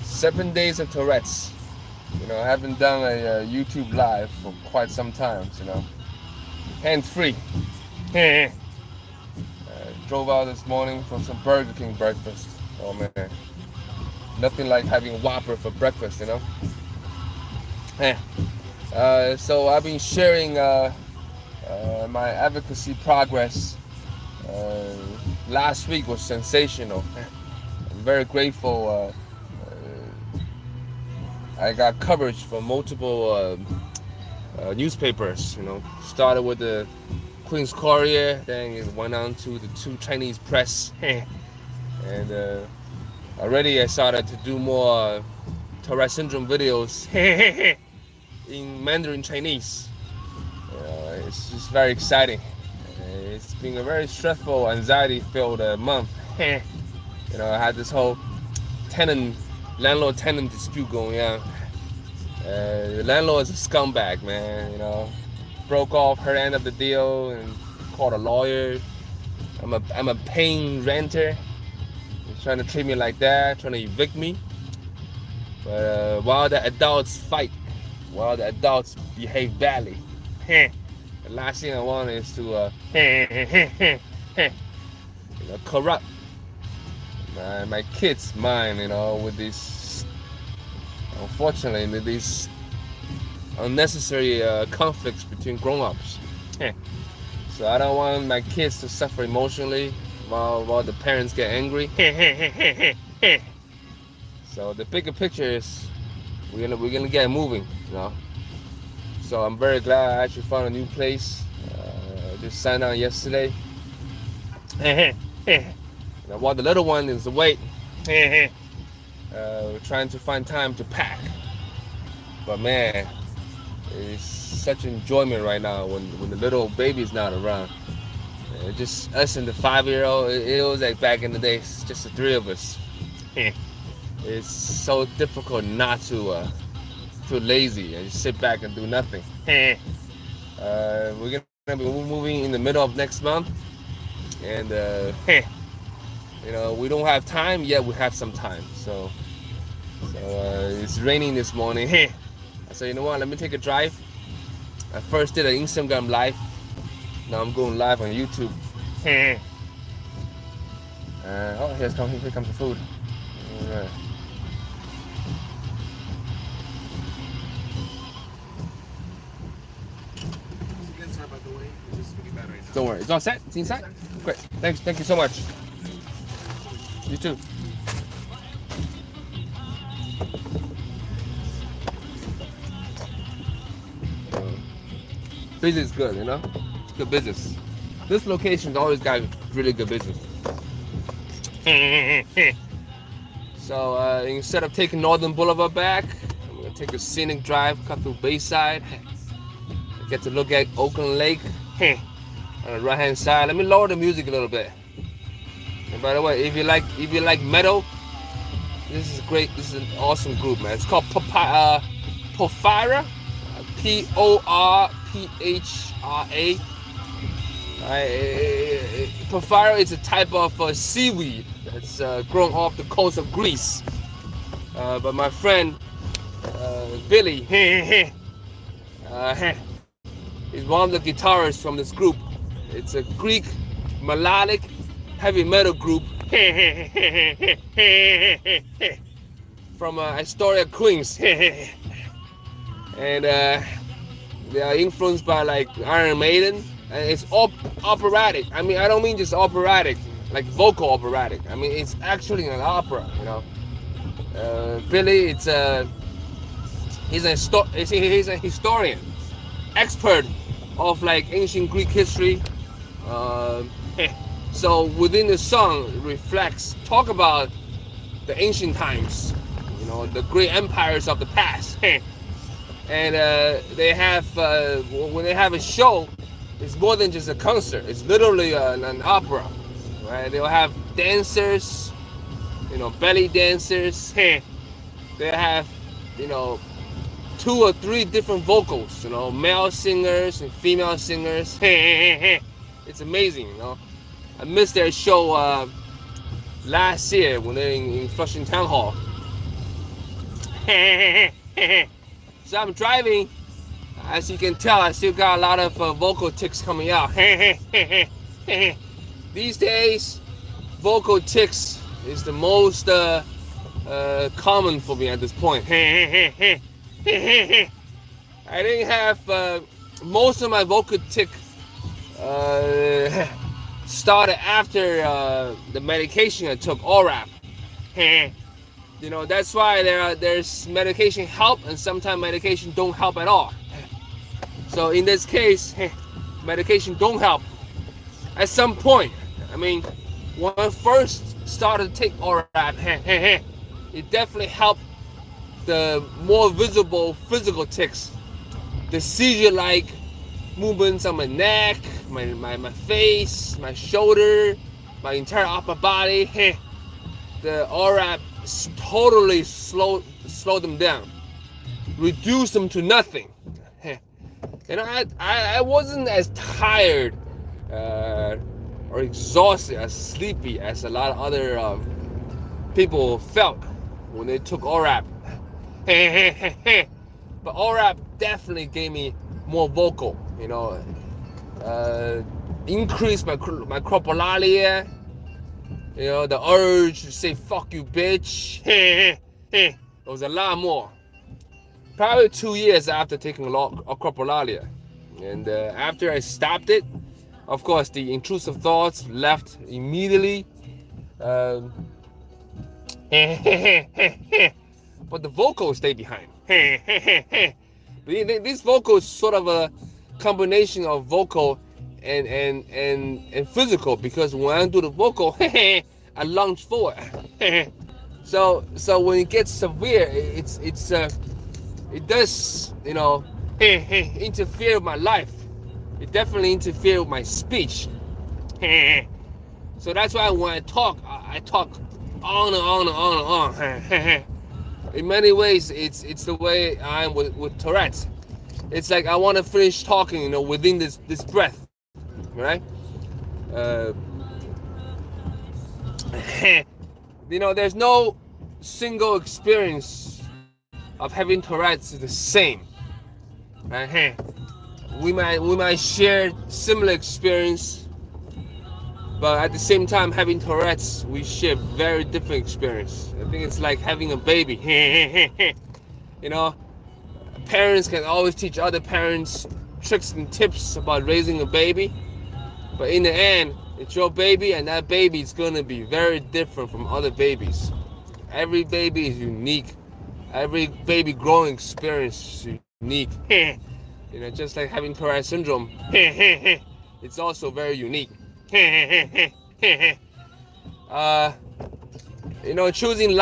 Seven days of Tourette's. You know, I haven't done a YouTube live for quite some time. You know, hands-free. Drove out this morning for some Burger King breakfast. Oh man, nothing like having a Whopper for breakfast, you know. So I've been sharing my advocacy progress. Last week was sensational. I'm very grateful. I got coverage from multiple newspapers. You know, started with the Queen's Courier, then it went on to the two Chinese press, and already I started to do more Tourette syndrome videos in Mandarin Chinese. It's just very exciting. It's been a very stressful, anxiety-filled month. You know, I had this whole landlord-tenant dispute going on. The landlord is a scumbag, man. You know, broke off her end of the deal and called a lawyer. I'm a paying renter. He's trying to treat me like that, trying to evict me. But while the adults fight, while the adults behave badly, the last thing I want is to you know, corrupt my kids' mind, you know, with these, unfortunately, these unnecessary conflicts between grown-ups. So I don't want my kids to suffer emotionally while the parents get angry. So the bigger picture is we're gonna get moving, you know. So I'm very glad I actually found a new place. Just signed on yesterday. Now, while the little one is awake, we're trying to find time to pack. But man, it's such enjoyment right now when the little baby's not around. Just us and the 5-year-old. It was like back in the day, just the three of us. It's so difficult not to feel lazy and just sit back and do nothing. We're gonna be moving in the middle of next month, and you know, we don't have time yet. We have some time. So it's raining this morning. I said, you know what? Let me take a drive. I first did an Instagram live. Now I'm going live on YouTube. Oh, here comes the food. All right. Don't worry, it's all set. It's inside. Great. Thank you so much. You too. Business is good, you know. Good business. This location's always got really good business. So instead of taking Northern Boulevard back, I'm gonna take a scenic drive, cut through Bayside. Get to look at Oakland Lake on the right hand side. Let me lower the music a little bit. And by the way, if you like metal, this is great. This is an awesome group, man. It's called Porphyra, Porphra. Porphyra is a type of seaweed that's grown off the coast of Greece. But my friend Billy, he's one of the guitarists from this group. It's a Greek melodic heavy metal group from Astoria, Queens. And they are influenced by like Iron Maiden. And it's operatic. I mean, I don't mean just operatic, like vocal operatic. I mean, it's actually an opera, you know. Billy, he's a historian, expert of like ancient Greek history. So within the song, it reflects, talk about the ancient times, you know, the great empires of the past. And they have, when they have a show, it's more than just a concert. It's literally an opera, right? They'll have dancers, you know, belly dancers. They have, you know, 2 or 3 different vocals, male singers and female singers. It's amazing, I missed their show last year when they're in Flushing Town Hall. So I'm driving. As you can tell, I still got a lot of vocal tics coming out. These days, vocal tics is the most common for me at this point. I didn't have most of my vocal tic started after the medication I took, ORAP. That's why there's medication help and sometimes medication don't help at all. So in this case, medication don't help. At some point, when I first started to take ORAP, it definitely helped the more visible physical tics. The seizure-like movements on my neck, my face, my shoulder, my entire upper body. The ORAP totally slow them down, reduce them to nothing. I wasn't as tired or exhausted, as sleepy as a lot of other people felt when they took ORAP. But ORAP definitely gave me more vocal, increased my cropolalia, the urge to say fuck you bitch. There was a lot more. Probably 2 years after taking cropolalia. And after I stopped it, of course, the intrusive thoughts left immediately. But the vocals stay behind. These vocals sort of a combination of vocal and physical, because when I do the vocal, I lunge forward. So when it gets severe, it does interfere with my life. It definitely interferes with my speech. So that's why when I talk on and on and on and on. In many ways, it's the way I am with Tourette's. It's like I want to finish talking, within this breath, right? There's no single experience of having Tourette's the same. Right? We might share similar experience, but at the same time, having Tourette's, we share very different experience. I think it's like having a baby. Parents can always teach other parents tricks and tips about raising a baby, but in the end, it's your baby, and that baby is going to be very different from other babies. Every baby is unique. Every baby growing experience is unique. Just like having Tourette syndrome, it's also very unique. Choosing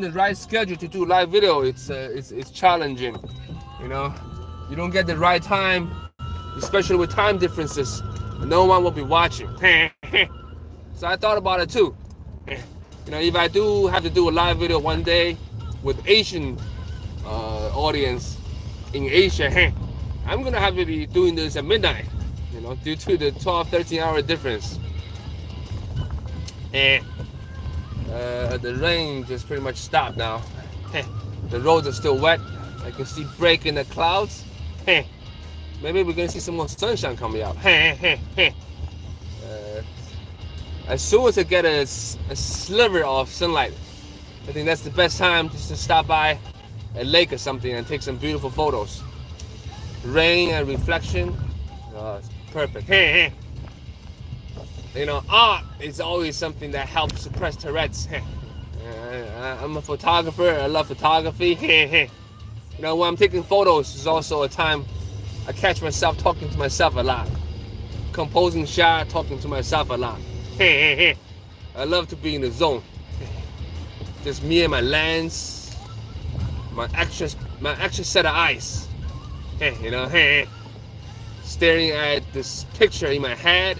the right schedule to do live video, it's challenging. You don't get the right time, especially with time differences. No one will be watching. So I thought about it too. If I do have to do a live video one day with Asian audience in Asia, I'm gonna have to be doing this at midnight, due to the 12-13 hour difference. And the rain just pretty much stopped now. The roads are still wet. I can see break in the clouds. Maybe we're gonna see some more sunshine coming out. As soon as I get a sliver of sunlight, I think that's the best time just to stop by a lake or something and take some beautiful photos. Rain and reflection, it's perfect. Art is always something that helps suppress Tourette's. I'm a photographer. I love photography. When I'm taking photos, it's also a time I catch myself talking to myself a lot. Composing shot, talking to myself a lot. I love to be in the zone. Just me and my lens, my extra set of eyes. Staring at this picture in my head,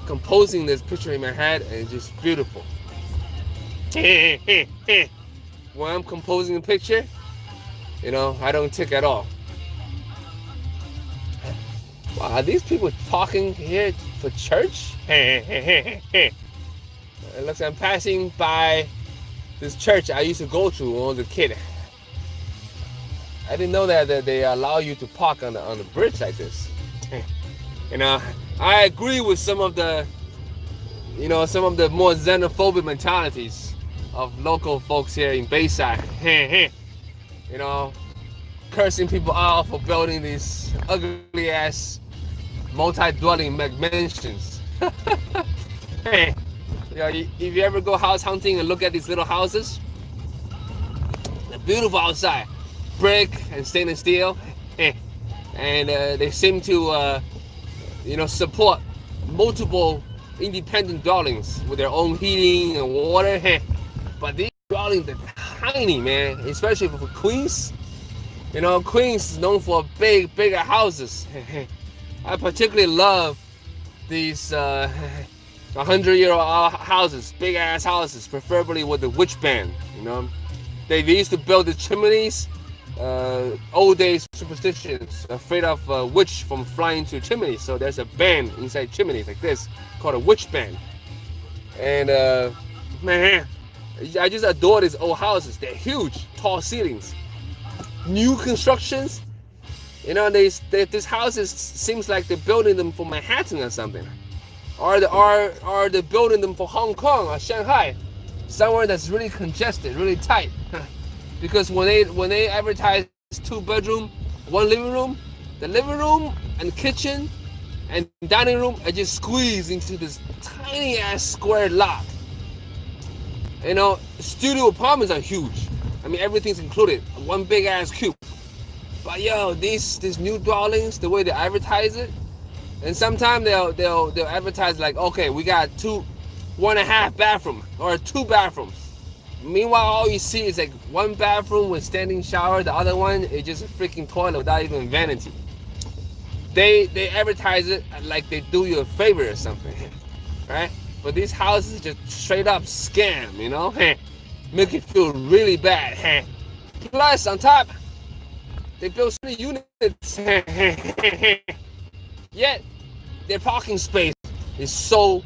composing this picture in my head, and it's just beautiful. When I'm composing a picture, You know, I don't tick at all. Wow, are these people talking here for church? It looks like I'm passing by this church I used to go to when I was a kid. I didn't know that they allow you to park on the bridge like this. You know, I agree with some of the more xenophobic mentalities of local folks here in Bayside. You know, cursing people out for building these ugly ass multi-dwelling mansions. Hey, you know, if you ever go house hunting and look at these little houses, they're beautiful outside, brick and stainless steel, and they seem to support multiple independent dwellings with their own heating and water. But these dwellings are tiny, man, especially for Queens. You know, Queens is known for bigger houses. I particularly love these 100-year-old houses, big ass houses, preferably with the witch band. You know, they used to build the chimneys. Old days superstitions, afraid of witch from flying to chimneys. So there's a band inside chimneys like this called a witch band. And man, I just adore these old houses. They're huge, tall ceilings. New constructions, you know, these houses seems like they're building them for Manhattan or something, or they're building them for Hong Kong or Shanghai, somewhere that's really congested, really tight. Because when they advertise 2-bedroom, 1 living room, the living room and kitchen and dining room are just squeezed into this tiny ass square lot. You know, studio apartments are huge. I mean, everything's included, one big ass cube. But yo, these new dwellings, the way they advertise it, and sometimes they'll advertise like, okay, we got 1.5 bathroom or 2 bathrooms. Meanwhile, all you see is like 1 bathroom with standing shower, the other one is just a freaking toilet without even vanity. They advertise it like they do you a favor or something, right? But these houses just straight up scam, you know, make you feel really bad. Plus, on top, they build so many units, yet their parking space is so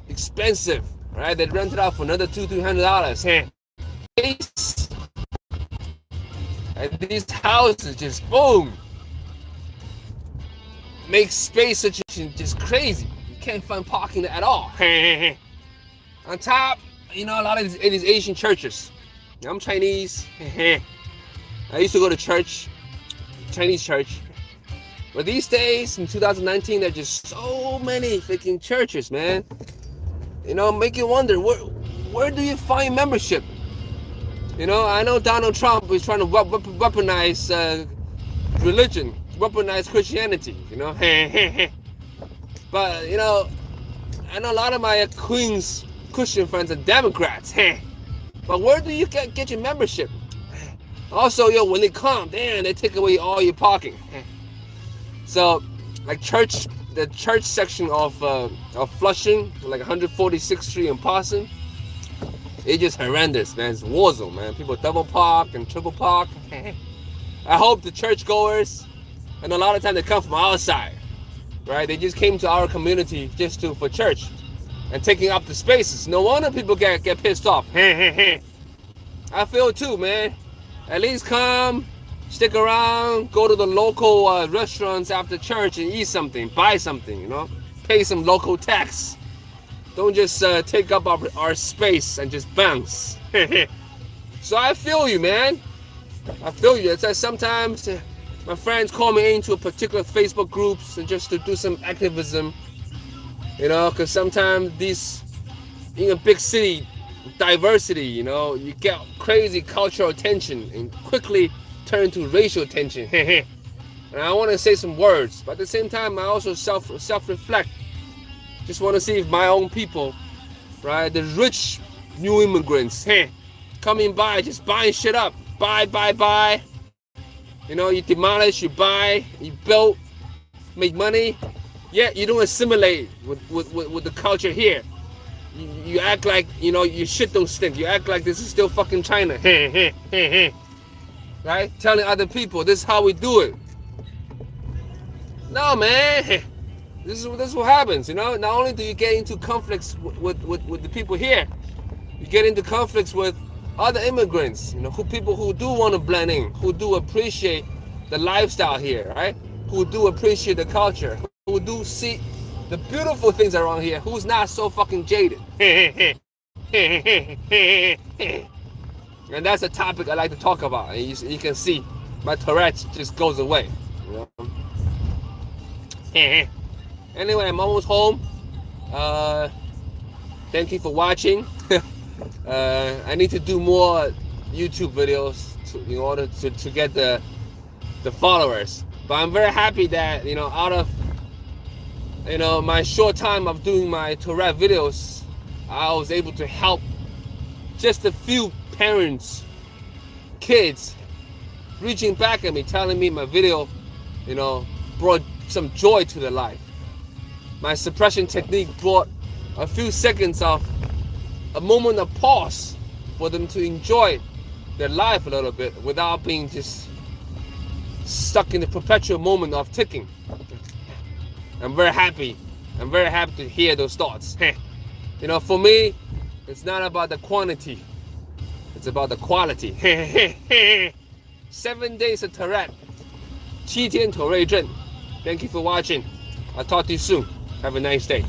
expensive, right? They rent it out for another $200-300. And these houses just boom, make space situation just crazy. You can't find parking at all. On top, you know, a lot of these Asian churches. I'm Chinese. I used to go to church, Chinese church. But these days, in 2019, there are just so many freaking churches, man. You know, make you wonder, where do you find membership? You know, I know Donald Trump is trying to weaponize religion, weaponize Christianity, you know. But, you know, I know a lot of my Queens Christian friends are Democrats. But where do you get your membership? Also, yo, when they come, damn, they take away all your parking. So, like the church section of Flushing, like 146th Street in Parson, it's just horrendous, man. It's war zone, man. People double park and triple park. I hope the churchgoers, and a lot of times they come from outside, right? They just came to our community just for church and taking up the spaces. No wonder people get pissed off. I feel too, man. At least come, stick around, go to the local restaurants after church and eat something, buy something, you know, pay some local tax. Don't just take up our space and just bounce. So I feel you, man. I feel you. It's like sometimes my friends call me into a particular Facebook groups and just to do some activism, you know, because sometimes these, in a big city, diversity, you know, you get crazy cultural tension and quickly turn to racial tension. And I want to say some words, but at the same time, I also self-reflect. Just want to see if my own people, right, the rich new immigrants, coming by, just buying shit up, buy. You know, you demolish, you buy, you build, make money. Yeah, you don't assimilate with the culture here. You act like, you know, your shit don't stink. You act like this is still fucking China. right? Telling other people this is how we do it. No, man. This is what happens, you know. Not only do you get into conflicts with the people here, you get into conflicts with other immigrants, you know, people who do want to blend in, who do appreciate the lifestyle here, right? Who do appreciate the culture, who do see the beautiful things around here, who's not so fucking jaded. And that's a topic I like to talk about. And you can see my Tourette's just goes away, you know? Anyway, I'm almost home. Thank you for watching. I need to do more YouTube videos in order to get the followers. But I'm very happy that, you know, out of, you know, my short time of doing my Tourette videos, I was able to help just a few parents, kids, reaching back at me, telling me my video, you know, brought some joy to their life. My suppression technique brought a few seconds of a moment of pause for them to enjoy their life a little bit without being just stuck in the perpetual moment of ticking. I'm very happy. I'm very happy to hear those thoughts. You know, for me, it's not about the quantity. It's about the quality. 7 days of Tourette. 7天妥瑞症. Thank you for watching. I'll talk to you soon. Have a nice day.